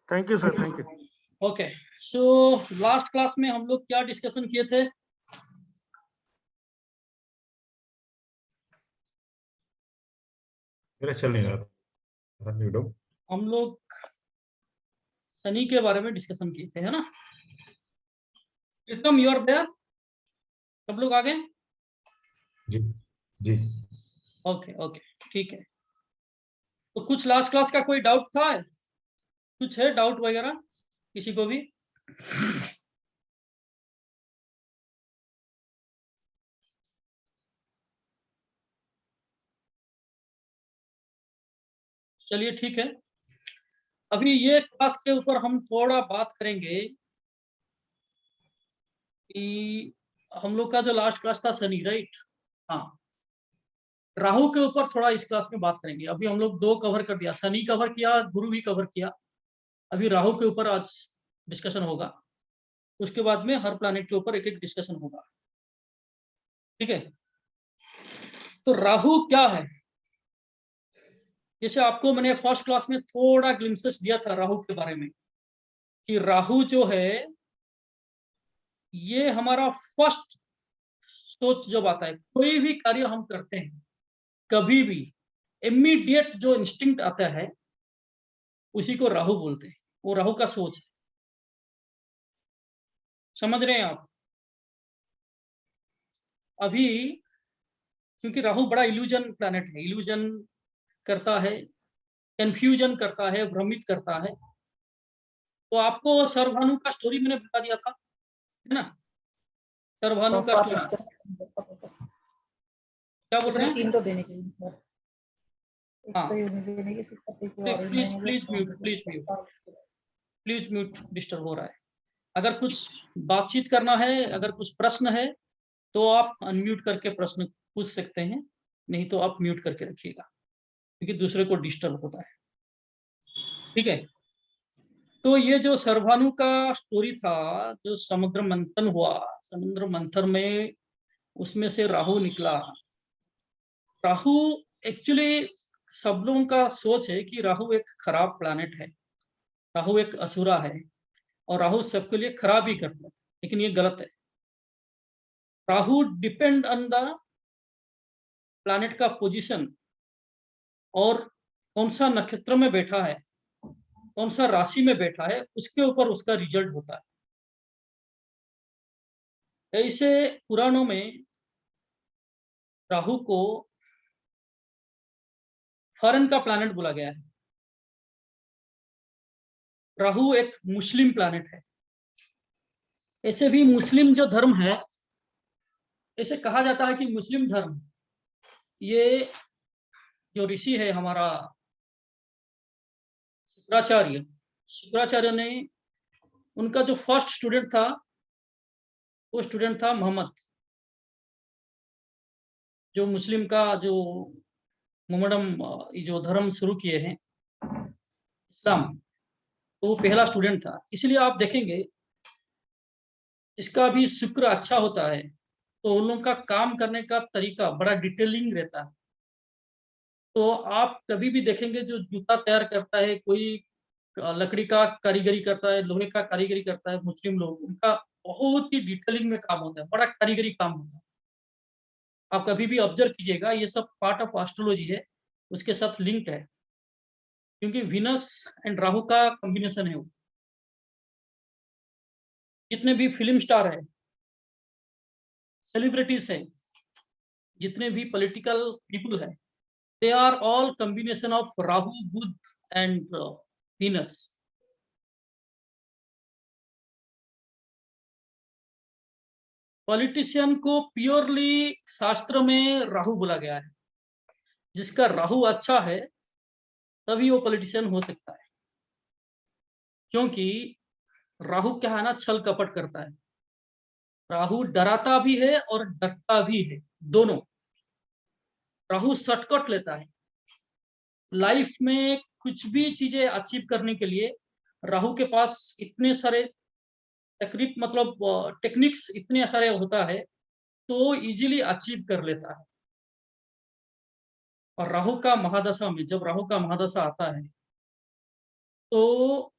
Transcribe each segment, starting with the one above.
Thank you sir, thank you. Okay, so last class में हम लोग क्या डिस्कशन किए थे? मेरा चल नहीं रहा वीडियो। हम लोग शनि के बारे में डिस्कशन किए थे, है ना? प्रीतम, यू आर देयर? सब लोग आ गए? जी जी। ओके ओके, ठीक है। तो कुछ लास्ट क्लास का कोई डाउट था? कुछ है डाउट वगैरह किसी को भी? चलिए ठीक है, अभी ये क्लास के ऊपर हम थोड़ा बात करेंगे कि हम लोग का जो लास्ट क्लास था शनि, राइट? हाँ, राहु के ऊपर थोड़ा इस क्लास में बात करेंगे। अभी हम लोग दो कवर कर दिया, शनि कवर किया, गुरु भी कवर किया। अभी राहु के ऊपर आज डिस्कशन होगा, उसके बाद में हर प्लैनेट के ऊपर एक एक डिस्कशन होगा, ठीक है? तो राहु क्या है? जैसे आपको मैंने फर्स्ट क्लास में थोड़ा ग्लिम्सेस दिया था राहु के बारे में, कि राहु जो है ये हमारा फर्स्ट सोच जब आता है, कोई भी कार्य हम करते हैं कभी भी इमीडिएट जो इंस्टिंक्ट आता है उसी को राहु बोलते हैं। वो राहु का सोच है, समझ रहे हैं आप? अभी क्योंकि राहु बड़ा इल्यूजन प्लैनेट है, इल्यूजन करता है, कंफ्यूजन करता है, भ्रमित करता है। तो आपको सर्वभानु का स्टोरी मैंने बता दिया था, है ना? सर्वभानु का स्टोरी क्या बोल रहे हैं? 3 तो देने के लिए सर, हाँ, तो ये नहीं देने के सिर्फ please please mute, please mute, please mute, disturb हो रहा है। अगर कुछ बातचीत करना है, अगर कुछ प्रश्न है तो आप अनम्यूट करके प्रश्न पूछ सकते हैं, नहीं तो आप म्यूट करके रखिएगा क्योंकि दूसरे को डिस्टर्ब होता है, ठीक है? तो ये जो सर्वभानु का स्टोरी था, जो समुद्र मंथन हुआ, समुद्र मंथन में उसमें से राहु निकला। राहु एक्चुअली सब लोगों का सोच है कि राहु एक खराब प्लैनेट है, राहु एक असुरा है और राहु सबके लिए खराब ही करता है, लेकिन ये गलत है। Rahu depend on the planet का पोजीशन और कौन सा नक्षत्र में बैठा है, कौन सा राशि में बैठा है, उसके ऊपर उसका रिजल्ट होता है। ऐसे पुराणों में राहु को फॉरेन का प्लैनेट बोला गया है। राहु एक मुस्लिम प्लैनेट है। ऐसे भी मुस्लिम जो धर्म है, ऐसे कहा जाता है कि मुस्लिम धर्म, ये जो ऋषि है हमारा शुक्राचार्य, शुक्राचार्य ने, उनका जो फर्स्ट स्टूडेंट था वो स्टूडेंट था मोहम्मद, जो मुस्लिम का जो मोहम्मदम जो धर्म शुरू किए हैं इस्लाम, तो वो पहला स्टूडेंट था। इसलिए आप देखेंगे जिसका भी शुक्र अच्छा होता है तो उन लोगों का काम करने का तरीका बड़ा डिटेलिंग रहता है। तो आप कभी भी देखेंगे जो जूता तैयार करता है, कोई लकड़ी का कारीगरी करता है, लोहे का कारीगरी करता है, मुस्लिम लोग, उनका बहुत ही डिटेलिंग में काम होता है, बड़ा कारीगरी काम होता है। आप कभी भी ऑब्जर्व कीजिएगा, ये सब पार्ट ऑफ एस्ट्रोलॉजी है, उसके साथ लिंक्ड है, क्योंकि विनस एंड राहु का कॉम्बिनेशन है वो। जितने भी फिल्म स्टार है, सेलिब्रिटीज है, जितने भी पॉलिटिकल पीपल है, they are all combination of Rahu, Budh and venus. Politician को प्योरली शास्त्र में राहु बोला गया है। जिसका राहु अच्छा है तभी वो पॉलिटिशियन हो सकता है, क्योंकि राहु क्या है ना, छल कपट करता है। राहु डराता भी है और डरता भी है, दोनों। राहु शॉर्टकट लेता है लाइफ में, कुछ भी चीजें अचीव करने के लिए राहु के पास इतने सारे तकरीब मतलब टेक्निक्स इतने सारे होता है, तो इजीली अचीव कर लेता है। और राहु का महादशा में, जब राहु का महादशा आता है तो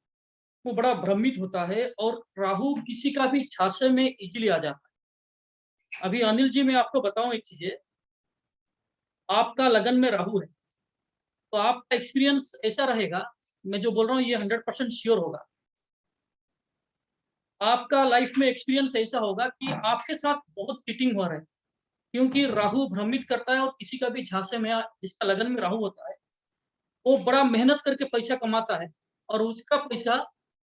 वो बड़ा भ्रमित होता है और राहु किसी का भी झांसे में इजीली आ जाता है। अभी अनिल जी मैं आपको बताऊं एक चीज है, आपका लगन में राहु है तो आपका एक्सपीरियंस ऐसा रहेगा, मैं जो बोल रहा हूँ ये 100% श्योर होगा। आपका लाइफ में एक्सपीरियंस ऐसा होगा कि आपके साथ बहुत चीटिंग हो रहा है, क्योंकि राहु भ्रमित करता है और किसी का भी झांसे में जिसका लगन में राहु होता है वो बड़ा मेहनत करके पैसा कमाता है और उसका पैसा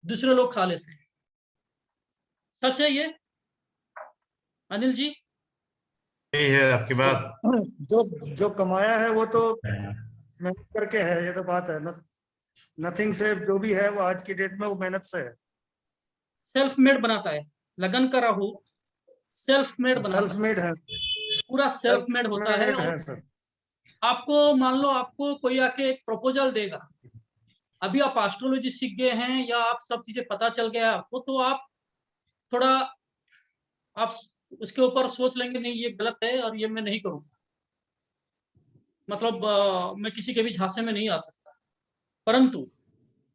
दूसरे लोग खा लेते हैं। सच है ये अनिल जी? यही है आपकी बात। जो जो कमाया है वो तो मेहनत करके है, ये तो बात है ना। नथिंग से जो भी है वो आज की डेट में वो मेहनत से है। सेल्फ मेड बनाता है, लगन का राहु सेल्फ मेड बनाता सेल्फ मेड है, पूरा सेल्फ मेड होता है। और सर। आपको मान लो आपको कोई आके एक प्रपोजल देगा, अभी आप एस्ट्रोलॉजी सीख गए हैं या आप सब चीजें पता चल गया आपको, तो आप थोड़ा आप उसके ऊपर सोच लेंगे नहीं ये गलत है और ये मैं नहीं करूँगा, मतलब मैं किसी के भी झांसे में नहीं आ सकता। परंतु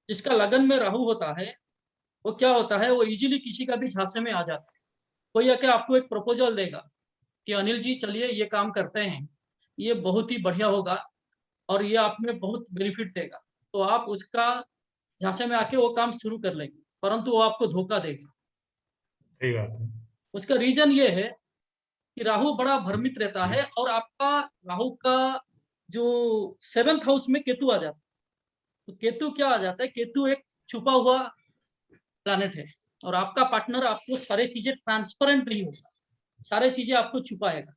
जिसका लगन में राहु होता है वो क्या होता है, वो इजीली किसी का भी झांसे में आ जाता है। कोई आके आपको एक प्रपोजल देगा कि अनिल जी चलिए ये काम करते हैं, ये बहुत ही बढ़िया होगा और ये आप में बहुत बेनिफिट देगा, तो आप उसका झांसे में आके वो काम शुरू कर लेंगे, परंतु वो आपको धोखा देगा। सही बात है। उसका रीजन ये है कि राहु बड़ा भ्रमित रहता है और आपका राहु का जो 7th हाउस में केतु आ जाता है। तो केतु क्या आ जाता है, केतु एक छुपा हुआ प्लैनेट है और आपका पार्टनर आपको सारी चीजें ट्रांसपेरेंट नहीं होगा, सारी चीजें आपको छुपाएगा।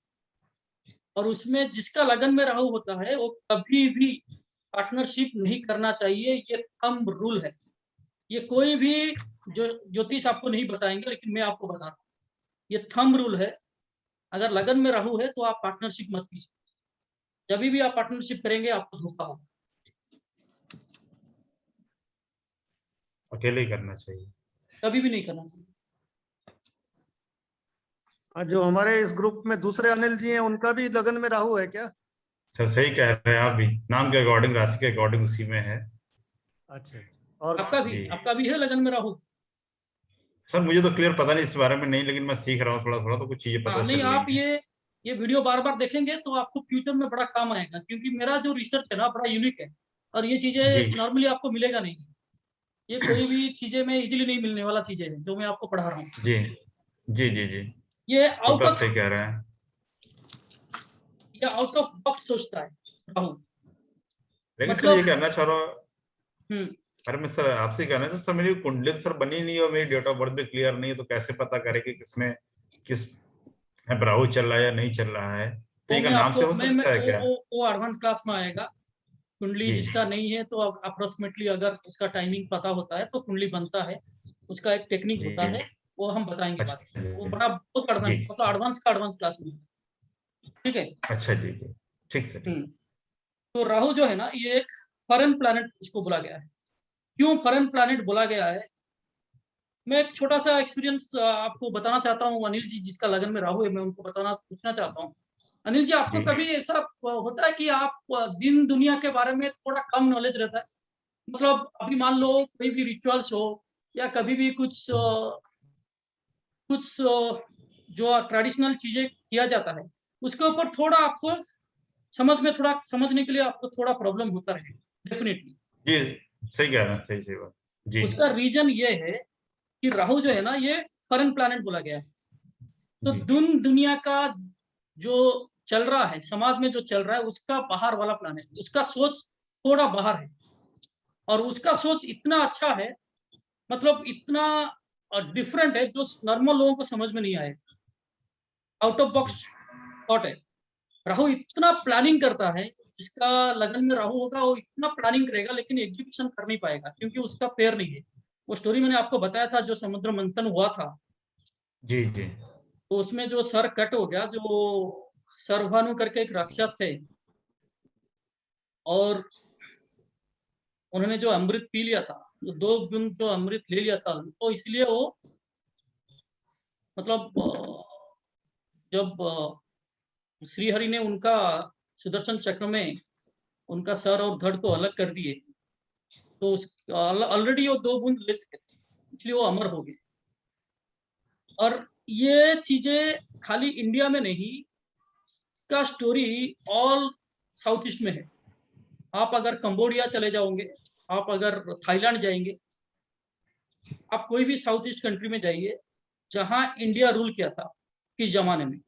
और उसमें जिसका लगन में राहु होता है वो कभी भी पार्टनरशिप नहीं करना चाहिए, ये थंब रूल है। ये कोई भी जो ज्योतिष आपको नहीं बताएंगे लेकिन मैं आपको बता रहा हूँ, ये थंब रूल है। अगर लगन में राहु है तो आप पार्टनरशिप मत कीजिए, जब भी आप पार्टनरशिप करेंगे आपको धोखा होगा। अकेले ही करना चाहिए। कभी भी नहीं करना चाहिए। जो हमारे इस ग्रुप में दूसरे अनिल जी हैं उनका भी लगन में राहु है क्या? सर सही कह रहे हैं आप भी, नाम के अकॉर्डिंग, राशि के अकॉर्डिंग उसी में है। अच्छा। और आपका भी है लगन में राहु? सर मुझे तो क्लियर पता नहीं इस बारे में, नहीं, लेकिन मैं सीख रहा हूँ थोड़ा थोड़ा, तो कुछ चीजें पता नहीं, चल आप गई हैं। ये वीडियो बार बार देखेंगे तो आपको फ्यूचर में बड़ा काम आएगा, क्योंकि मेरा जो रिसर्च है ना बड़ा यूनिक है और ये जी चीजें नॉर्मली आपको मिलेगा नहीं। ये कोई भी चीजें में इजीली नहीं मिलने वाला चीजें हैं जो मैं आपको पढ़ा रहा हूँ। जी जी जी जी, ये वो तो आप सही कह रहे हैं। आउट ऑफ बॉक्स सोचता है राहु। लेकिन सर ये मतलब कहना चाह रहा हूँ, हम्म अरे मैं सर आपसे कहना था सर, मेरी कुंडली तो सर बनी नहीं है और मेरी डेट ऑफ बर्थ भी क्लियर नहीं है, तो कैसे पता करे कि किसमें किस राहु चल रहा है या नहीं चल रहा है? तो वो ये मैं नाम से आपको हो मैं सकता है क्या? वो एडवांस क्लास में आएगा। कुंडली जी जिसका नहीं है तो अप्रोक्सीमेटली अगर उसका टाइमिंग पता होता है तो कुंडली बनता है, उसका एक टेक्निक होता जी, है, वो हम बताएंगे बाद अच्छा में। वो बड़ा बहुत जी, एडवांस, मतलब एडवांस का एडवांस क्लास में। ठीक है। अच्छा जी जी, ठीक सर ठीक। तो राहु जो है ना ये एक फॉरेन प्लैनेट इसको बोला गया है। क्यों फॉरेन प्लैनेट बोला गया है, मैं एक छोटा सा एक्सपीरियंस आपको बताना चाहता हूँ। अनिल जी जिसका लगन में राहु है मैं उनको पूछना चाहता हूँ। अनिल जी आपको जी कभी ऐसा होता है कि आप दिन दुनिया के बारे में थोड़ा कम नॉलेज रहता है, मतलब अभी मान लो कोई भी रिचुअल्स हो या कभी भी कुछ जो ट्रेडिशनल चीजें किया जाता है उसके ऊपर थोड़ा आपको थोड़ा समझने के लिए आपको थोड़ा प्रॉब्लम होता रहेगा डेफिनेटली। जी, सही कह रहे हैं, सही सही बात। जी उसका रीजन ये है कि राहु जो है ना ये फॉरेन प्लैनेट बोला गया है। तो जी दुनिया का जो चल रहा है, समाज में जो चल रहा है उसका बाहर वाला प्लैनेट, उसका सोच थोड़ा बाहर है और उसका सोच इतना अच्छा है, मतलब इतना डिफरेंट है जो नॉर्मल लोगों को समझ में नहीं आए। आउट ऑफ बॉक्स थॉट है। राहु इतना प्लानिंग करता है, जिसका लगन में राहु होगा वो इतना प्लानिंग करेगा लेकिन एग्जीक्यूशन कर नहीं पाएगा क्योंकि उसका पैर नहीं है। वो स्टोरी मैंने आपको बताया था जो समुद्र मंथन हुआ था, जी जी तो उसमें जो सर कट हो गया, जो सर्वभानु करके एक राक्षस थे और उन्होंने जो अमृत पी लिया था, जो 2 बूंद जो अमृत ले लिया था, तो इसलिए वो मतलब जब श्रीहरि ने उनका सुदर्शन चक्र में उनका सर और धड़ को अलग कर दिए, तो ऑलरेडी वो 2 बूंद ले चुके थे। इसलिए वो अमर हो गए। और ये चीजें खाली इंडिया में नहीं, इसका स्टोरी ऑल साउथ ईस्ट में है। आप अगर कंबोडिया चले जाओगे, आप अगर थाईलैंड जाएंगे, आप कोई भी साउथ ईस्ट कंट्री में जाइए जहां इंडिया रूल किया था किस जमाने में,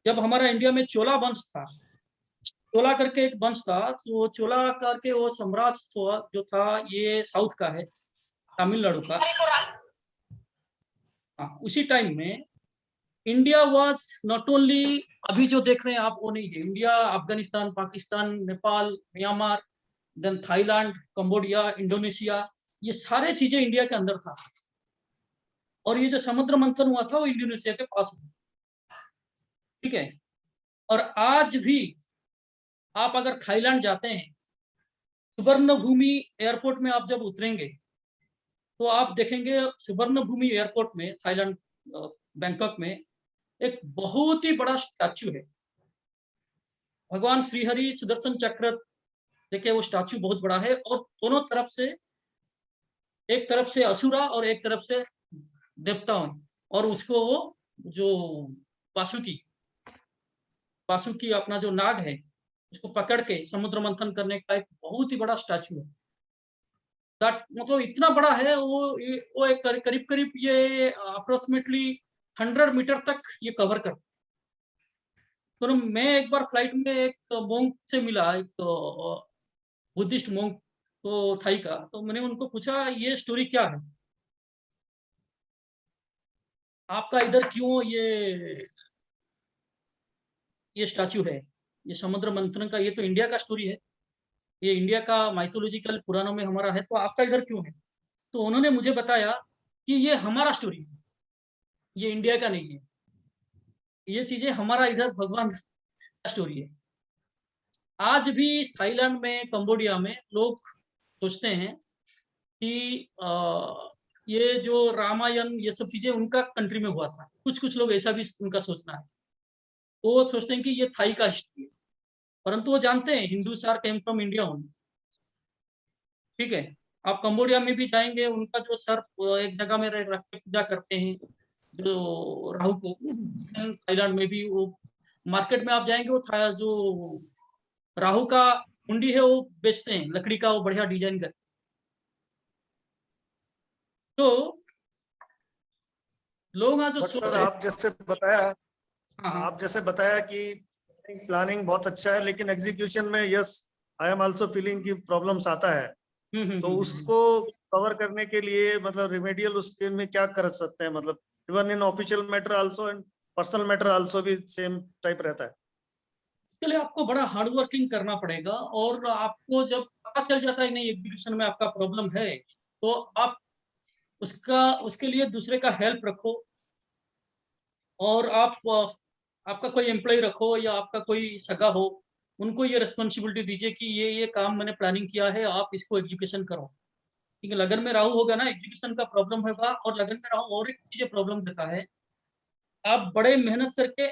जब हमारा इंडिया में चोला वंश था, चोला करके एक वंश था, तो चोला करके वो साम्राज्य जो था ये साउथ का है, तमिलनाडु का। हाँ, उसी टाइम में इंडिया वाज नॉट ओनली अभी जो देख रहे हैं आप वो नहीं है। India, Afghanistan, Pakistan, Nepal, Myanmar, then Thailand, Cambodia, Indonesia, ये सारे चीजें इंडिया के अंदर था। और ये जो समुद्र मंथन हुआ था वो इंडोनेशिया के पास हुआ, ठीक है। और आज भी आप अगर थाईलैंड जाते हैं, सुवर्णभूमि एयरपोर्ट में आप जब उतरेंगे तो आप देखेंगे सुवर्णभूमि एयरपोर्ट में थाईलैंड बैंकॉक में एक बहुत ही बड़ा स्टैचू है। भगवान श्रीहरि सुदर्शन चक्र, देखिए वो स्टैचू बहुत बड़ा है, और दोनों तरफ से, एक तरफ से असुरा और एक तरफ से देवता, और उसको वो जो वासुकी अपना जो नाग है उसको पकड़ के समुद्र मंथन करने का एक बहुत ही बड़ा स्टैचू है। मतलब इतना बड़ा है वो एक करीब करीब ये अप्रोक्सीमेटली 100 मीटर तक ये कवर कर। तो मैं एक बार फ्लाइट में एक मोंक से मिला, एक बुद्धिस्ट मोंक तो थाई का, तो मैंने उनको पूछा ये स्टोरी क्या है, आपका इधर क्यों ये स्टैचू है, ये समुद्र मंथन का, ये तो इंडिया का स्टोरी है, ये इंडिया का माइथोलॉजिकल पुराणों में हमारा है, तो आपका इधर क्यों है। तो उन्होंने मुझे बताया कि ये हमारा स्टोरी है, ये इंडिया का नहीं है, ये चीजें हमारा इधर भगवान का स्टोरी है। आज भी थाईलैंड में, कंबोडिया में लोग सोचते हैं कि ये जो रामायण ये सब चीजें उनका कंट्री में हुआ था। कुछ लोग ऐसा भी उनका सोचना है, वो सोचते हैं कि ये थाई का हिस्ट्री है, परंतु वो जानते हैं Hindus are came from India only, ठीक है। आप कंबोडिया में भी जाएंगे, उनका जो सर एक जगह में रख के पूजा करते हैं जो राहु को। थाईलैंड में भी वो मार्केट में आप जाएंगे, वो था जो राहु का मुंडी है वो बेचते हैं, लकड़ी का, वो बढ़िया डिजाइन कर। तो लोग आज जो बट सोच सर रहे, आप जैसे बताया, हाँ, आप जैसे बताया कि प्लानिंग बहुत अच्छा है, लेकिन एग्जीक्यूशन में yes I am also feeling की प्रॉब्लम्स आता है। तो उसको कवर करने के लिए मतलब रिमेडियल उसके में क्या कर सकते हैं, मतलब even in official matter also and personal matter also भी सेम टाइप रहता है। इसके लिए आपको बड़ा हार्ड वर्किंग करना पड़ेगा, और आपको जब पता चल जाता है नहीं एग्जीक्यूशन में आपका प्रॉब्लम है, तो आप उसके लिए दूसरे का हेल्प रखो, और आप आपका कोई एम्प्लॉय रखो या आपका कोई सगा हो, उनको ये रिस्पॉन्सिबिलिटी दीजिए कि ये काम मैंने प्लानिंग किया है, आप इसको एग्जीक्यूशन करो। क्योंकि लगन में राहु होगा ना, एग्जीक्यूशन का प्रॉब्लम होगा। और लगन में राहु और एक चीज प्रॉब्लम देता है, आप बड़े मेहनत करके,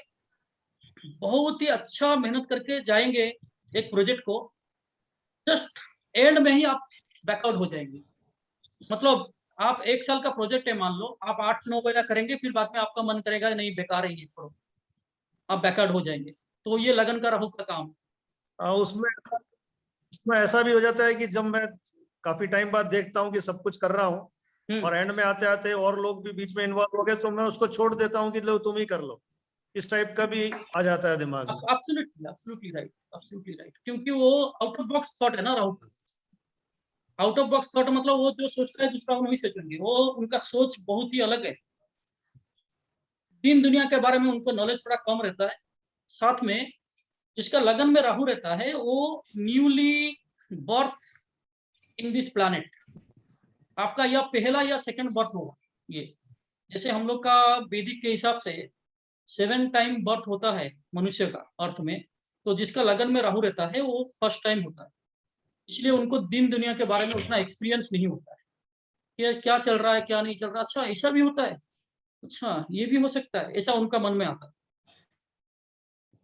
बहुत ही अच्छा मेहनत करके जाएंगे एक प्रोजेक्ट को, जस्ट एंड में ही आप बैकआउट हो जाएंगे। मतलब आप 1 साल का प्रोजेक्ट है, मान लो आप 8-9 महीना करेंगे, फिर बाद में आपका मन करेगा नहीं बेकार है ये, छोड़ो, आप बैकआउट हो जाएंगे। तो ये लगन का राहु का काम। उसमें ऐसा भी हो जाता है कि जब मैं काफी टाइम बाद देखता हूँ कि सब कुछ कर रहा हूँ और एंड में आते आते और लोग भी बीच में इन्वॉल्व हो गए, तो मैं उसको छोड़ देता हूँ कि लो तुम ही कर लो, इस टाइप का भी आ जाता है दिमाग में। एब्सोल्युटली राइट, क्योंकि वो आउट ऑफ बॉक्स थॉट है ना राहु का। आउट ऑफ बॉक्स थॉट मतलब वो जो सोचता है दूसरा वो नहीं सोचेंगे, वो उनका सोच बहुत ही अलग है। दीन दुनिया के बारे में उनको नॉलेज थोड़ा कम रहता है। साथ में जिसका लगन में राहु रहता है वो newly birth in this planet, आपका या पहला या सेकंड बर्थ होगा ये। जैसे हम लोग का वैदिक के हिसाब से 7 टाइम बर्थ होता है मनुष्य का अर्थ में, तो जिसका लगन में राहु रहता है वो फर्स्ट टाइम होता है। इसलिए उनको दिन दुनिया के बारे में उतना एक्सपीरियंस नहीं होता है कि क्या चल रहा है क्या नहीं चल रहा। अच्छा ऐसा भी होता है, अच्छा ये भी हो सकता है, ऐसा उनका मन में आता है।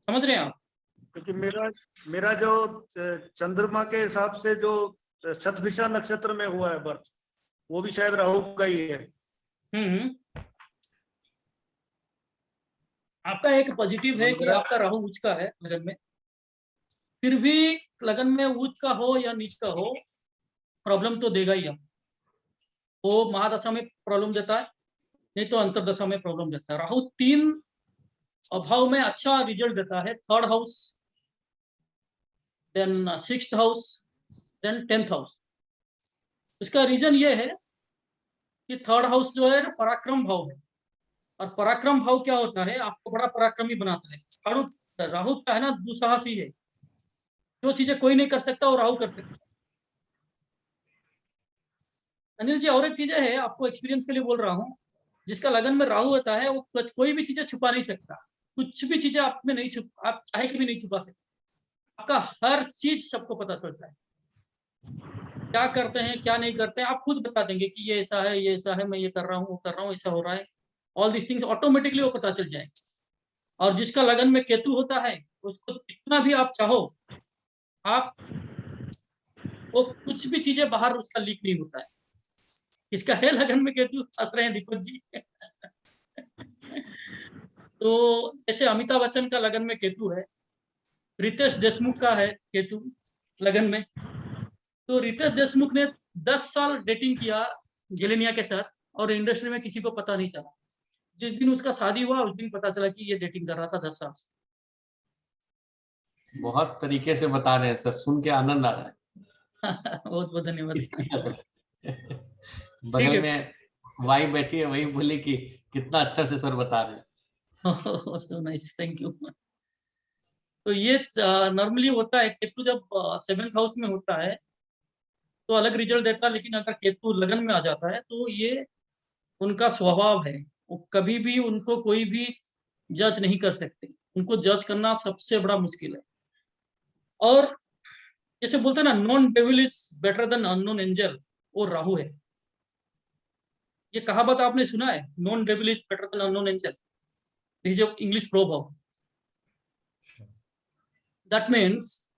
समझ रहे हैं आप? क्योंकि मेरा जो चंद्रमा के हिसाब से जो शतभिषा नक्षत्र में हुआ है बर्थ, वो भी शायद राहु का ही है। आपका एक पॉजिटिव है कि आपका राहु उच्च का है लगन में, फिर भी लगन में उच्च का हो या नीच का हो प्रॉब्लम तो देगा ही। वो महादशा में प्रॉब्लम देता है, नहीं तो अंतरदशा में प्रॉब्लम देता है। राहु 3 अभाव में अच्छा रिजल्ट देता है, 3rd house, then 6th house, then 10th house. इसका रीजन ये है कि 3rd हाउस जो है पराक्रम भाव है, और पराक्रम भाव क्या होता है, आपको बड़ा पराक्रमी बनाता है। राहु क्या है ना, दुस्साहसी है, जो चीजें कोई नहीं कर सकता वो राहु कर सकता है। अनिल जी, और एक चीजें है, आपको एक्सपीरियंस के लिए बोल रहा हूँ, जिसका लगन में राहु होता है वो कोई भी चीजें छुपा नहीं सकता, कुछ भी चीजें आप में नहीं आप चाहे कभी नहीं छुपा सकते। आपका हर चीज सबको पता चलता है, क्या करते हैं क्या नहीं करते हैं, आप खुद बता देंगे कि ये ऐसा है, ये ऐसा है, मैं ये कर रहा हूँ, वो कर रहा हूँ, ऐसा हो रहा है। ऑल दिस थिंग्स ऑटोमेटिकली वो पता चल जाएगा। और जिसका लगन में केतु होता है, उसको जितना भी आप चाहो, आप वो कुछ भी चीजें बाहर उसका लीक नहीं होता है। इसका है लगन में केतु, हंस रहे हैं दीपक जी। तो जैसे अमिताभ बच्चन का लगन में केतु है, रितेश देशमुख का है केतु लगन में, तो रितेश देशमुख ने 10 साल डेटिंग किया जेलेनिया के साथ, और इंडस्ट्री में किसी को पता नहीं चला। जिस दिन उसका शादी हुआ उस दिन पता चला कि ये डेटिंग कर रहा था 10 साल से। बहुत तरीके से बता रहे हैं सर, सुन के आनंद आ रहा है। बहुत बहुत धन्यवाद। बगल में वाई बैठी है, वही बोली कि कितना अच्छा से सर बता रहे हैं। So nice, thank you. तो ये नॉर्मली होता है, केतु जब 7th हाउस में होता है तो अलग रिजल्ट देता है, लेकिन अगर केतु लगन में आ जाता है तो ये उनका स्वभाव है, वो कभी भी उनको कोई भी जज नहीं कर सकते, उनको जज करना सबसे बड़ा मुश्किल है। और जैसे बोलते हैं ना, non devil is better than unknown angel, वो राहु है। ये कहावत आपने सुना है, non devil is better than unknown angel, is English proverb. That means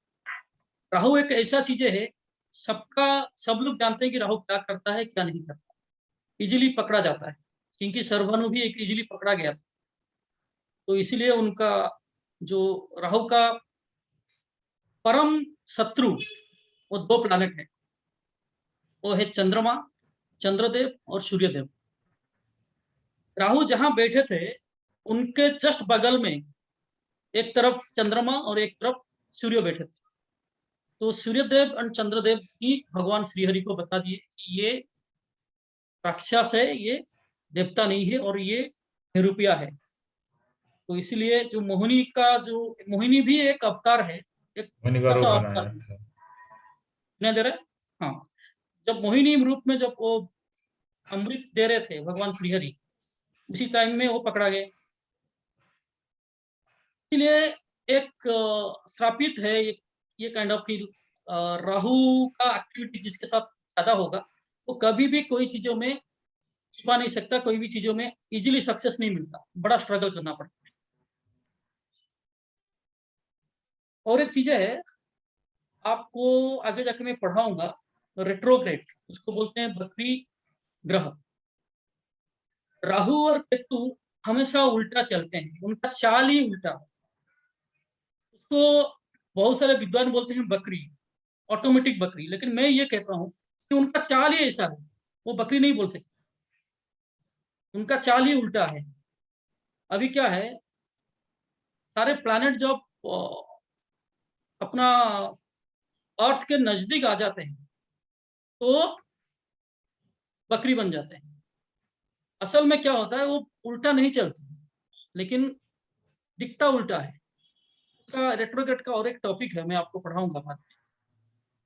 Rahu एक ऐसा चीज है, सब लोग जानते हैं कि राहु क्या करता है क्या नहीं करता, इजीली पकड़ा जाता है, क्योंकि सर्वनु भी एक इजीली पकड़ा गया था। तो इसीलिए उनका जो राहु का परम शत्रु वो 2 प्लैनेट है, वो है चंद्रमा, चंद्रदेव और सूर्यदेव। राहु जहां बैठे थे उनके जस्ट बगल में एक तरफ चंद्रमा और एक तरफ सूर्य बैठे थे। तो सूर्यदेव और चंद्रदेव ही भगवान श्रीहरि को बता दिए कि ये राक्षस है, ये देवता नहीं है, और ये निरूपिया है। तो इसीलिए जो मोहिनी भी एक अवतार है, एक ऐसा अवतार नहीं दे रहे। हाँ, जब मोहिनी रूप में जब वो अमृत दे रहे थे भगवान श्रीहरि, उसी टाइम में वो पकड़ा गया। इसलिए एक श्रापित है ये काइंड ऑफ की राहु का एक्टिविटी जिसके साथ ज्यादा होगा, वो कभी भी कोई चीजों में छुपा नहीं सकता, कोई भी चीजों में इजीली सक्सेस नहीं मिलता, बड़ा स्ट्रगल करना पड़ता है। और एक चीज है, आपको आगे जाके मैं पढ़ाऊंगा, रेट्रोग्रेड, उसको बोलते हैं बकरी ग्रह। राहु और केतु हमेशा उल्टा चलते हैं, उनका चाल ही उल्टा। उसको बहुत सारे विद्वान बोलते हैं बकरी, ऑटोमेटिक बकरी, लेकिन मैं ये कहता हूं कि उनका चाल ही ऐसा है, वो बकरी नहीं बोल सकते, उनका चाल ही उल्टा है। अभी क्या है, सारे प्लैनेट जब अपना अर्थ के नजदीक आ जाते हैं तो बकरी बन जाते हैं। असल में क्या होता है, वो उल्टा नहीं चलती, लेकिन दिखता उल्टा है। उसका रेट्रोग्रेड का और एक टॉपिक है, मैं आपको पढ़ाऊंगा बाद में।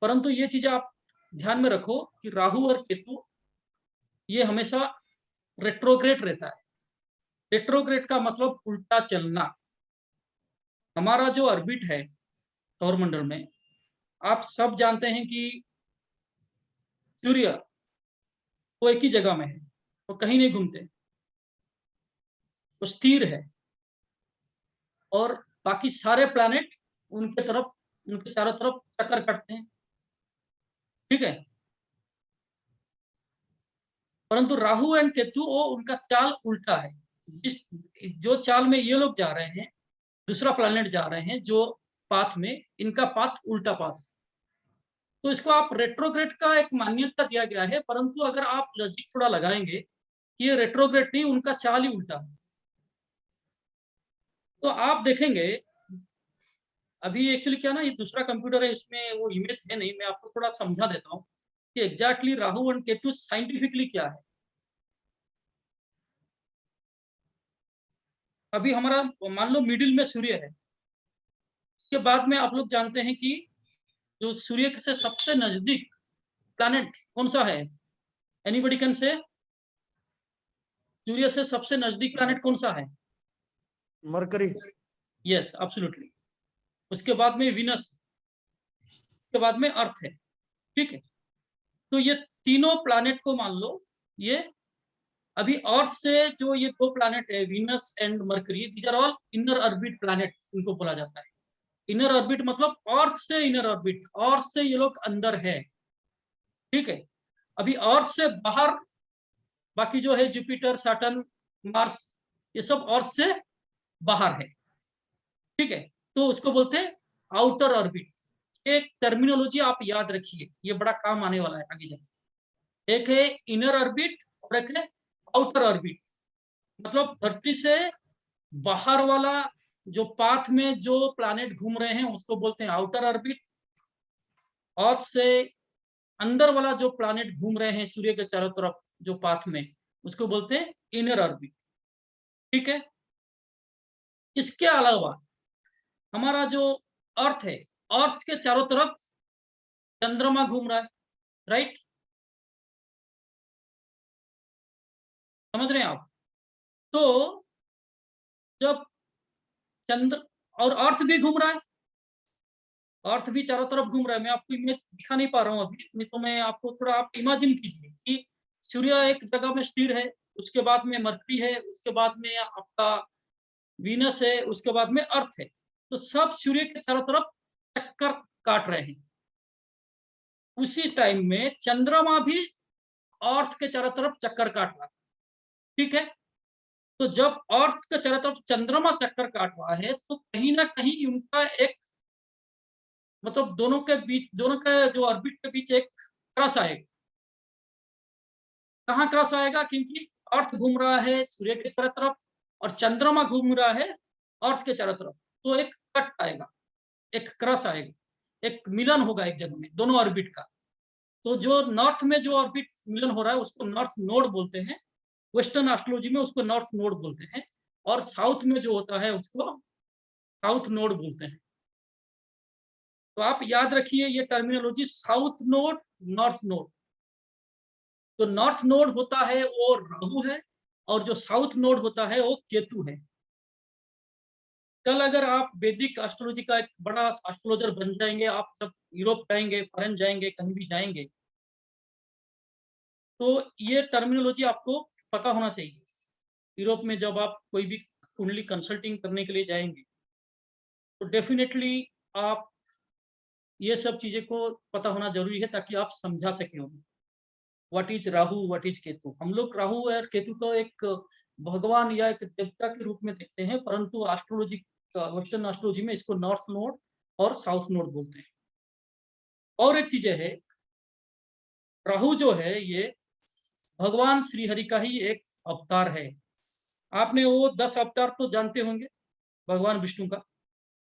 परंतु ये चीजें आप ध्यान में रखो कि राहु और केतु ये हमेशा रेट्रोग्रेड रहता है। रेट्रोग्रेड का मतलब उल्टा चलना। हमारा जो ऑर्बिट है सौरमंडल में, आप सब जानते हैं कि सूर्य वो एक ही जगह में है, वो कहीं नहीं घूमते, वो स्थिर है, और बाकी सारे प्लैनेट उनके चारों तरफ चक्कर काटते हैं। ठीक है, परंतु राहु एंड केतु वो उनका चाल उल्टा है। इस जो चाल में ये लोग जा रहे हैं, दूसरा प्लैनेट जा रहे हैं जो पाथ में, इनका पाथ उल्टा पाथ है। तो इसको आप रेट्रोग्रेड का एक मान्यता दिया गया है, परंतु अगर आप लॉजिक थोड़ा लगाएंगे कि ये रेट्रोग्रेड नहीं, उनका चाल ही उल्टा है। तो आप देखेंगे अभी एक्चुअली क्या ना, ये दूसरा कंप्यूटर है, इसमें वो इमेज है नहीं, मैं आपको थोड़ा समझा देता हूँ कि exactly Rahu and Ketu scientifically क्या है। अभी हमारा मान लो मिडिल में सूर्य है, उसके बाद में आप लोग जानते हैं कि जो सूर्य से सबसे नजदीक प्लैनेट कौन सा है? Anybody can say? सूर्य से सबसे नजदीक प्लैनेट कौन सा है? मरकरी। Yes, absolutely. उसके बाद में विनस, उसके बाद में अर्थ है। ठीक है, तो ये तीनों प्लैनेट को मान लो, ये अभी अर्थ से जो ये दो प्लैनेट है venus and mercury, these are all inner orbit planet, इनको बोला जाता है। इनर ऑर्बिट मतलब अर्थ से इनर ऑर्बिट, अर्थ से ये लोग अंदर है। ठीक है, अभी अर्थ से बाहर बाकी जो है जुपिटर, सैटर्न, मार्स, ये सब अर्थ से बाहर है। ठीक है, तो उसको बोलते हैं आउटर ऑर्बिट। एक टर्मिनोलॉजी आप याद रखिए, ये बड़ा काम आने वाला है आगे जाके। एक है इनर ऑर्बिट और एक है आउटर ऑर्बिट। मतलब धरती से बाहर वाला जो पाथ में जो प्लैनेट घूम रहे हैं उसको बोलते हैं आउटर ऑर्बिट। अर्थ से अंदर वाला जो प्लैनेट घूम रहे हैं सूर्य के चारों तरफ जो पाथ में, उसको बोलते हैं इनर ऑर्बिट। ठीक है, इसके अलावा हमारा जो अर्थ है, अर्थ के चारों तरफ चंद्रमा घूम रहा है, राइट? समझ रहे हैं आप? तो जब चंद्र और अर्थ भी घूम रहा है, अर्थ भी चारों तरफ घूम रहा है। मैं आपको इमेज दिखा नहीं पा रहा हूँ अभी, नहीं तो मैं आपको थोड़ा, आप इमेजिन कीजिए कि सूर्य एक जगह में स्थिर है, उसके बाद में मरकरी है, उसके बाद में आपका वीनस है, उसके बाद में अर्थ है। तो सब सूर्य के चारों तरफ चक्कर काट रहे हैं। उसी टाइम में चंद्रमा भी अर्थ के चारों तरफ चक्कर काट रहा है। ठीक है, तो जब अर्थ के चारों तरफ चंद्रमा चक्कर काट रहा है तो कहीं ना कहीं उनका एक मतलब दोनों के बीच, दोनों के जो ऑर्बिट के बीच एक क्रॉस आएगा। कहाँ क्रॉस आएगा? क्योंकि अर्थ घूम रहा है सूर्य के चारों तरफ और चंद्रमा घूम रहा है अर्थ के चारों तरफ, तो एक कट आएगा, एक क्रॉस आएगा, एक मिलन होगा एक जगह में दोनों ऑर्बिट का। तो जो नॉर्थ में जो ऑर्बिट मिलन हो रहा है उसको नॉर्थ नोड बोलते हैं, वेस्टर्न एस्ट्रोलॉजी में उसको नॉर्थ नोड बोलते हैं, और साउथ में जो होता है उसको साउथ नोड बोलते हैं। तो आप याद रखिए ये terminology, south node, north node. तो नॉर्थ नोड होता है वो राहु है, और जो साउथ नोड होता है वो केतु है। कल अगर आप वैदिक एस्ट्रोलॉजी का एक बड़ा एस्ट्रोलॉजर बन जाएंगे, आप सब यूरोप जाएंगे, फॉरेन जाएंगे, कहीं भी जाएंगे, तो ये टर्मिनोलॉजी आपको पता होना चाहिए। यूरोप में जब आप कोई भी कुंडली कंसल्टिंग करने के लिए जाएंगे तो डेफिनेटली आप ये सब चीजें को पता होना जरूरी है, ताकि आप समझा सकें उन्हें। What is Rahu, what is Ketu. हम लोग राहु और केतु को एक भगवान या एक देवता के रूप में देखते हैं, परंतु एस्ट्रोलॉजी, वेस्टर्न एस्ट्रोलॉजी में इसको नॉर्थ नोड और साउथ नोड बोलते हैं। और एक चीज है, राहु जो है ये भगवान श्री हरि का ही एक अवतार है। आपने वो 10 अवतार तो जानते होंगे भगवान विष्णु का,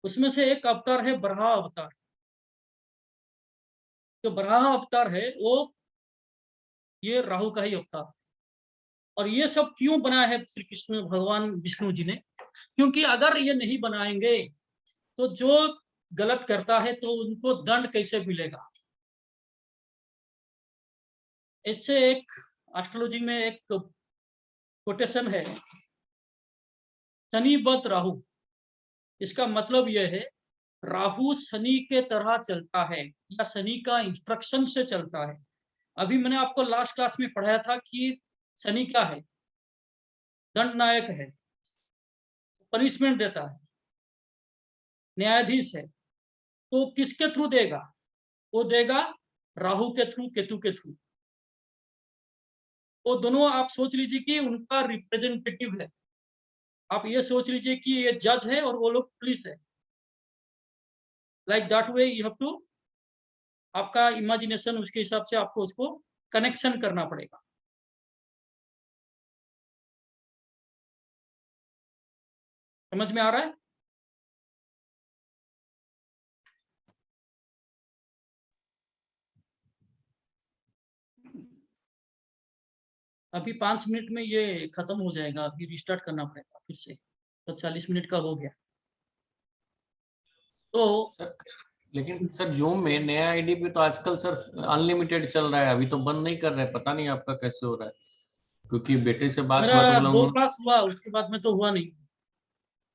उसमें से एक अवतार है बराह अवतार। जो बराह अवतार है वो ये राहु का ही अवतार। और ये सब क्यों बनाया है श्री कृष्ण भगवान विष्णु जी ने? क्योंकि अगर ये नहीं बनाएंगे तो जो गलत करता है तो उनको दंड कैसे मिलेगा। इससे एक एस्ट्रोलॉजी में एक कोटेशन है, शनि बद राहु। इसका मतलब यह है राहु शनि के तरह चलता है या शनि का इंस्ट्रक्शन से चलता है। अभी मैंने आपको लास्ट क्लास में पढ़ाया था कि शनि क्या है? दंड नायक है, पनिशमेंट देता है, न्यायाधीश है। तो किसके थ्रू देगा? वो देगा राहु के थ्रू, केतु के थ्रू। वो दोनों आप सोच लीजिए कि उनका रिप्रेजेंटेटिव है। आप ये सोच लीजिए कि ये जज है और वो लोग पुलिस है। Like that way you have to, आपका इमेजिनेशन उसके हिसाब से आपको उसको कनेक्शन करना पड़ेगा। समझ में आ रहा है? अभी 5 मिनट में ये खत्म हो जाएगा, अभी रिस्टार्ट करना पड़ेगा फिर से, तो 40 मिनट का हो गया। तो सर, लेकिन सर जूम में नया आईडी पे तो आजकल सर अनलिमिटेड चल रहा है, अभी तो बंद नहीं कर रहे, पता नहीं आपका कैसे हो रहा है, क्योंकि बेटे से बात हुआ तो मेरा बोला 2 क्लास हुआ, उसके बाद में तो हुआ नहीं।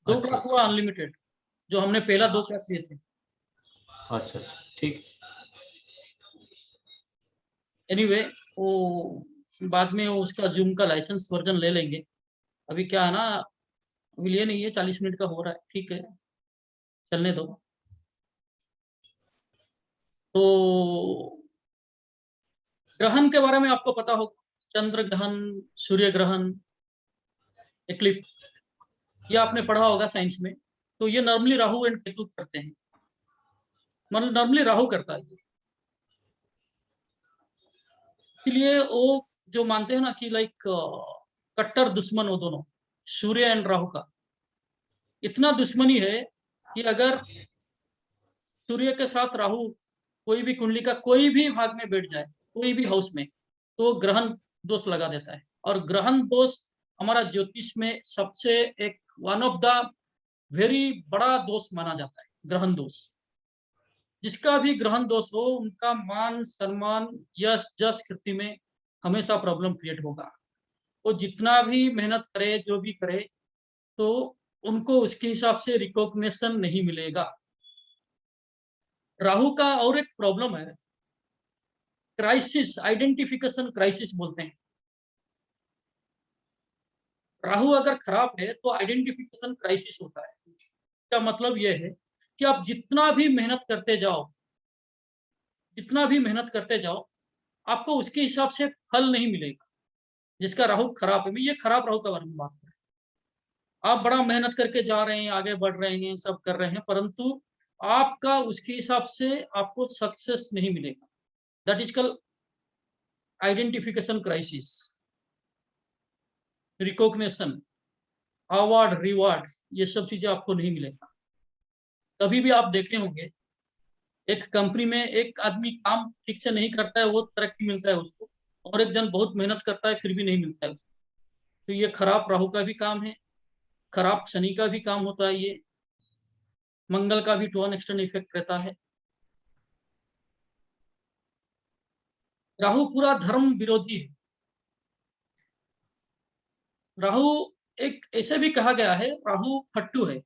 2 अच्छा क्लास हुआ अनलिमिटेड, जो हमने पहला 2 क्लास लिए थे। अच्छा अच्छा ठीक। एनीवे वो बाद में वो उसका जूम का लाइसेंस वर्जन ले लेंगे। अभी क्या है ना, अभी लिए नहीं है, 40 मिनट का हो रहा है, ठीक है, चलने दो। तो ग्रहण के बारे में आपको पता होगा, चंद्र ग्रहण, सूर्य ग्रहण, एक्लिप्स, ये आपने पढ़ा होगा साइंस में। तो ये नॉर्मली राहु एंड केतु करते हैं, मतलब नॉर्मली राहु करता है। इसलिए वो जो मानते हैं ना कि लाइक कट्टर दुश्मन वो दोनों, सूर्य एंड राहु का इतना दुश्मनी है कि अगर सूर्य के साथ राहु कोई भी कुंडली का कोई भी भाग में बैठ जाए, कोई भी हाउस में, तो ग्रहण दोष लगा देता है। और ग्रहण दोष हमारा ज्योतिष में सबसे एक वन ऑफ द वेरी बड़ा दोष माना जाता है, ग्रहण दोष। जिसका भी ग्रहण दोष हो, उनका मान सम्मान, यश जस कीर्ति में हमेशा प्रॉब्लम क्रिएट होगा। वो जितना भी मेहनत करे, जो भी करे, तो उनको उसके हिसाब से रिकॉग्निशन नहीं मिलेगा। राहु का और एक प्रॉब्लम है, क्राइसिस, आइडेंटिफिकेशन क्राइसिस बोलते हैं। राहु अगर खराब है तो आइडेंटिफिकेशन क्राइसिस होता है। इसका मतलब यह है कि आप जितना भी मेहनत करते जाओ, जितना भी मेहनत करते जाओ, आपको उसके हिसाब से फल नहीं मिलेगा। जिसका राहु खराब है, मैं ये खराब राहु का बारे में बात कर रहा हूं। आप बड़ा मेहनत करके जा रहे हैं, आगे बढ़ रहे हैं, सब कर रहे हैं, परंतु आपका उसके हिसाब से आपको सक्सेस नहीं मिलेगा। That is called identification crisis, recognition, award, reward, ये सब चीजें आपको नहीं मिलेगा। कभी भी आप देखे होंगे, एक कंपनी में एक आदमी काम ठीक से नहीं करता है, वो तरक्की मिलता है उसको, और एक जन बहुत मेहनत करता है फिर भी नहीं मिलता है उसको। तो ये खराब राहु का भी काम है, खराब शनि का भी काम होता है, ये मंगल का भी टू एन एक्सटेंड इफेक्ट रहता है। राहु पूरा धर्म विरोधी है। राहु एक ऐसे भी कहा गया है, राहु फट्टू है।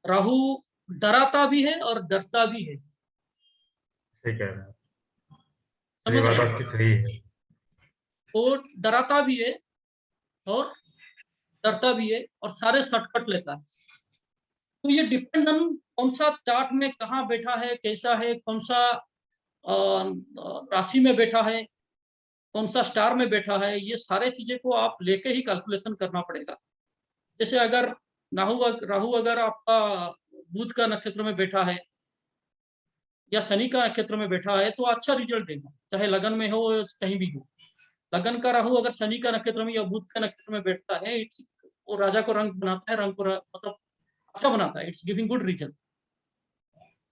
राहु डराता भी है और डरता भी है। ठीक है, ये समझ बात रहे आपकी सही है। वो डराता भी है और डरता भी है और सारे शॉर्टकट लेता है। तो ये डिपेंड ऑन कौन सा चार्ट में कहाँ बैठा है, कैसा है, कौन सा राशि में बैठा है, कौन सा स्टार में बैठा है, ये सारे चीजें को आप लेके ही कैलकुलेशन करना पड़ेगा। जैसे अगर राहु अगर आपका बुध का नक्षत्र में बैठा है या शनि का नक्षत्र में बैठा है, तो अच्छा रिजल्ट देगा, चाहे लगन में हो कहीं भी हो। लगन का राहु अगर शनि का नक्षत्र में या बुध का नक्षत्र में बैठता है, वो राजा को रंग बनाता है, रंग को मतलब अच्छा बनाता है, it's giving good result.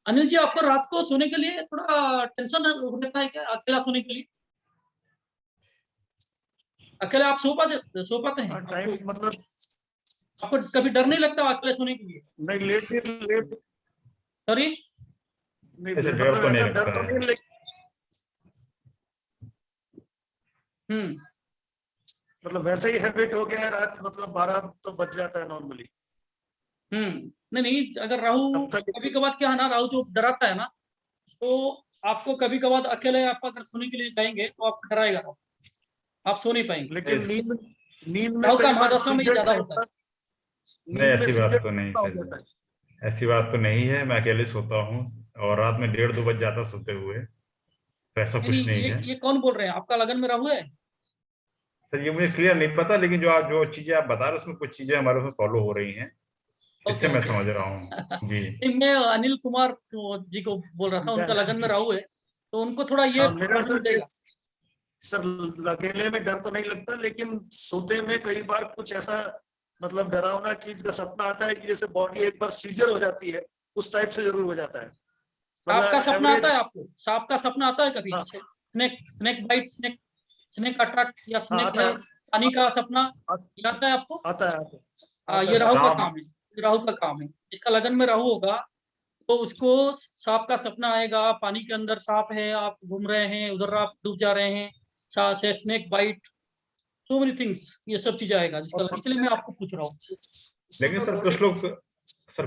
Anil ji, आपको रात को सोने के लिए थोड़ा टेंशन रहता है क्या, अकेला सोने के लिए? अकेले आप सो पाते हैं? टाइम मतलब आपको कभी डर नहीं लगता अकेले सोने के लिए? नहीं, लेट सॉरी, नहीं, ऐसे डर मतलब तो नहीं ऐसा डर लगता तो है। नहीं, लेकिन मतलब वैसे ही हैबिट हो गया है, रात मतलब 12 तो बज जाता है नॉर्मली। नहीं नहीं, अगर राहु अब तक कभी कभार क्या है ना, राहु जो डराता है ना, तो आपको कभी कभार अकेले आप अगर सोने के लिए जाएंगे तो आपको डराएगा राहु, आप सो नहीं पाएंगे। लेकिन नींद में राहु का कई बार महादशा में ये सीजर ज्यादा टाइप होता है। नहीं, नींद में ऐसी सीजर बात तो नहीं हो सर, जाता है। ऐसी बात तो नहीं है। मैं अकेले सोता हूँ और रात में 1:30-2 बज जाता सोते हुए, तो ऐसा नहीं कुछ नहीं, नहीं है। ये कौन बोल रहे हैं? आपका लगन में राहु है? सर ये मुझे क्लियर नहीं पता, लेकिन जो चीजें आप बता रहे हैं उसमें कुछ चीजें हमारे उसमें फॉलो हो रही हैं, इससे मैं समझ रहा हूँ जी। नहीं, मैं अनिल कुमार जी को बोल रहा था, उनका लगन में राहु है, तो उनको थोड़ा ये हाँ, मेरा प्रॉब्लम सर देगा। सर अकेले में डर तो नहीं लगता, लेकिन सोते में कई बार कुछ ऐसा मतलब डरावना चीज का सपना आता है कि जैसे बॉडी एक बार सीजर हो जाती है, उस टाइप से जरूर हो जाता है। सांप का सपना एवरेज, आता है आपको? सांप का सपना आता है कभी? हाँ, स्नेक बाइट, स्नेक अटैक या हाँ, स्नेक आता है, है, पानी का सपना आ- ये आता है आपको? आता है, आता ये है राहु का सांप, काम है, ये राहु का काम है। जिसका लगन में राहु होगा तो उसको सांप का सपना आएगा, पानी के अंदर सांप है, आप घूम रहे हैं, उधर आप डूब जा रहे हैं, snake bite, so many things, ये सब चीज आएगा जिसका, और इसलिए मैं आपको पूछ रहा हूँ। लेकिन सर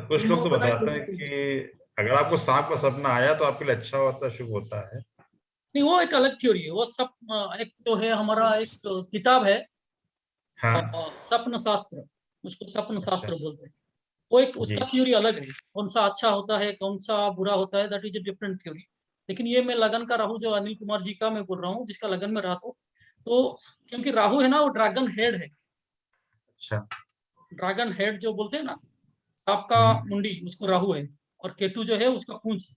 कुछ लोग तो बताते हैं कि अगर आपको सांप का सपना आया तो आपके लिए अच्छा होता है, शुभ होता है। नहीं, वो एक अलग थ्योरी है, वो सब एक जो है हमारा एक किताब है, हाँ। स्वप्न शास्त्र, उसको स्वप्न अच्छा शास्त्र बोलते हैं। वो एक जी। उसका थ्योरी अलग है, कौन सा अच्छा होता है कौन सा बुरा होता है, that is a different theory. लेकिन ये मैं लगन का राहु जो अनिल कुमार जी का मैं बोल रहा हूँ, जिसका लगन में रहा तो क्योंकि राहु है ना, वो ड्रैगन हेड है। अच्छा। ड्रैगन हेड जो बोलते हैं ना, सांप का हम्म। मुंडी, उसको राहु है, और केतु जो है उसका पूंछ।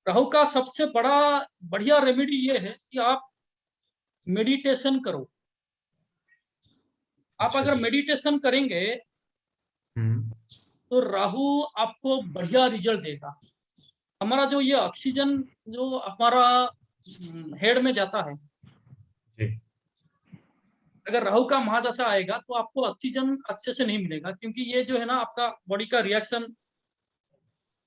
राहु का सबसे बड़ा बढ़िया रेमेडी ये है कि आप मेडिटेशन करो। आप अच्छा अगर जी। मेडिटेशन करेंगे हम्म। तो राहु आपको बढ़िया रिजल्ट देगा। हमारा जो ये ऑक्सीजन जो हमारा हेड में जाता है, जी। अगर राहु का महादशा आएगा तो आपको ऑक्सीजन अच्छे से नहीं मिलेगा, क्योंकि ये जो है ना आपका बॉडी का रिएक्शन,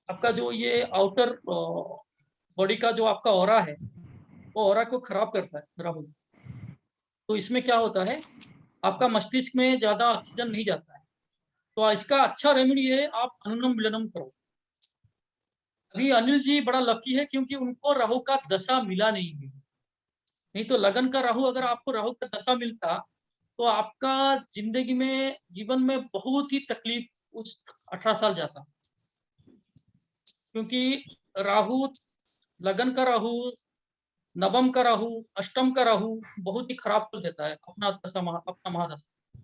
आपका जो ये आउटर बॉडी का जो आपका ऑरा है, वो ऑरा को खराब करता है राहु। तो इसमें क्या होता है, आपका मस्तिष्क में ज्यादा ऑक्सीजन नहीं जाता है। तो इसका अच्छा रेमेडी है, आप अनुलोम विलोम करो। अभी अनिल जी बड़ा लकी है क्योंकि उनको राहु का दशा मिला नहीं है। नहीं तो लगन का राहु, अगर आपको राहु का दशा मिलता तो आपका जिंदगी में, जीवन में बहुत ही तकलीफ उस 18 साल जाता, क्योंकि राहु, लगन का राहु, नवम का राहु, अष्टम का राहु बहुत ही खराब कर देता है अपना दशा, अपना महादशा।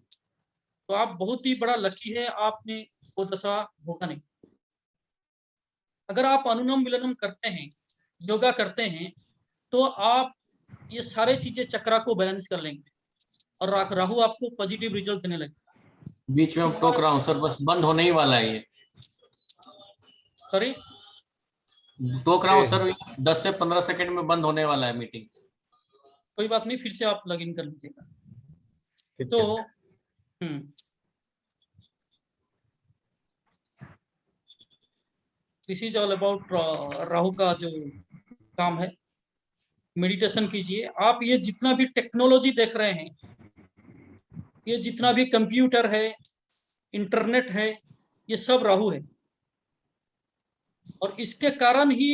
तो आप बहुत ही बड़ा लकी है, आपने वो दशा भोगा नहीं। अगर आप अनुलोम विलोम करते हैं, योगा करते हैं, तो आप ये सारे चीजें चक्रा को बैलेंस कर लेंगे और राहु आपको पॉजिटिव रिजल्ट देने लगेगा। बीच में अब टोक रहा हूँ सर, बस बंद होने ही वाला है ये। सॉरी, टोक रहा हूँ सर, 10 से 15 सेकंड में बंद होने वाला है मीटिंग। कोई बात नहीं, फिर से आप लॉगिन कर लीजिएगा। ठीक तो है। This is all about Rahu का जो काम है। मेडिटेशन कीजिए आप। ये जितना भी टेक्नोलॉजी देख रहे हैं, ये जितना भी कंप्यूटर है, इंटरनेट है, ये सब राहु है, और इसके कारण ही